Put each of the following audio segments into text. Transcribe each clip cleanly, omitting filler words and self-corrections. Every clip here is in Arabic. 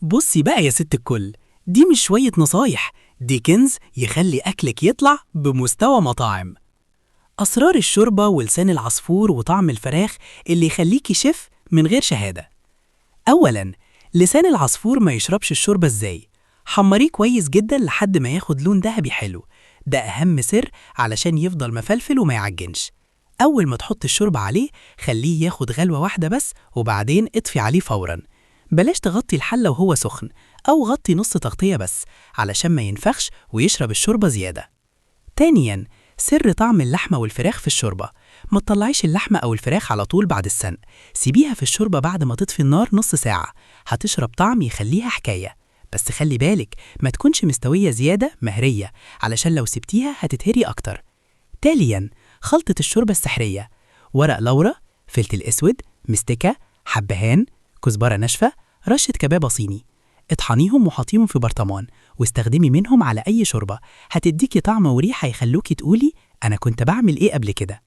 بصي بقى يا ست الكل، دي مش شوية نصايح، دي كنز يخلي أكلك يطلع بمستوى مطاعم. أسرار الشوربة ولسان العصفور وطعم الفراخ اللي يخليكي شيف من غير شهادة. أولاً، لسان العصفور ما يشربش الشوربة إزاي؟ حمريه كويس جدا لحد ما ياخد لون ذهبي حلو، ده أهم سر علشان يفضل مفلفل وما يعجنش. أول ما تحط الشوربة عليه خليه ياخد غلوة واحدة بس وبعدين اطفي عليه فوراً. بلاش تغطي الحلة وهو سخن، أو غطي نص تغطية بس علشان ما ينفخش ويشرب الشوربة زيادة. تانياً، سر طعم اللحمة والفراخ في الشوربة. ما تطلعيش اللحمة أو الفراخ على طول بعد السلق، سيبيها في الشوربة بعد ما تطفي النار نص ساعة، هتشرب طعم يخليها حكاية. بس خلي بالك ما تكونش مستوية زيادة مهرية، علشان لو سبتيها هتتهري أكتر. تالياً، خلطة الشوربة السحرية: ورق لورا، فلفل أسود، مستكة، حبهان، كزبرة ناشفة، رشة كبابة صيني. اطحنيهم وحطيهم في برطمان واستخدمي منهم على أي شوربة، هتديكي طعم وريحة يخلوكي تقولي أنا كنت بعمل إيه قبل كده.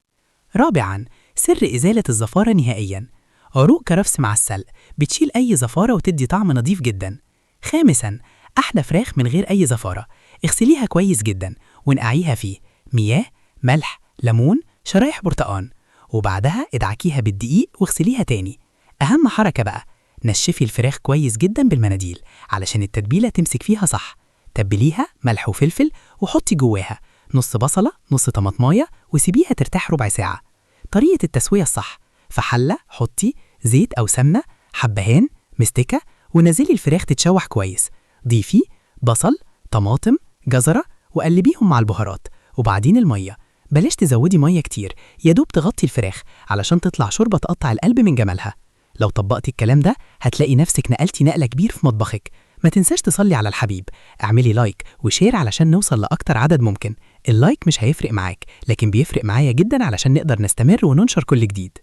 رابعاً، سر إزالة الزفارة نهائياً: عروق كرفس مع السلق بتشيل أي زفارة وتدي طعم نظيف جداً. خامساً، أحلى فراخ من غير أي زفارة: اغسليها كويس جداً ونقعيها فيه مياه، ملح، ليمون، شرايح برتقان، وبعدها ادعكيها بالدقيق واغسليها تاني. أهم حركة بقى: نشفي الفراخ كويس جدا بالمناديل علشان التتبيلة تمسك فيها صح. تبليها ملح وفلفل وحطي جواها نص بصلة نص طماطماية وسيبيها ترتاح ربع ساعة. طريقة التسوية الصح: في حلة حطي زيت أو سمنة، حبهان، مستكة، ونزلي الفراخ تتشوح كويس. ضيفي بصل، طماطم، جزرة، وقلبيهم مع البهارات، وبعدين المية. بلاش تزودي مية كتير، يدوب تغطي الفراخ علشان تطلع شوربة تقطع القلب من جمالها. لو طبقتي الكلام ده هتلاقي نفسك نقلتي نقلة كبير في مطبخك. ما تنساش تصلي على الحبيب، اعملي لايك وشير علشان نوصل لأكتر عدد ممكن. اللايك مش هيفرق معاك، لكن بيفرق معايا جدا علشان نقدر نستمر وننشر كل جديد.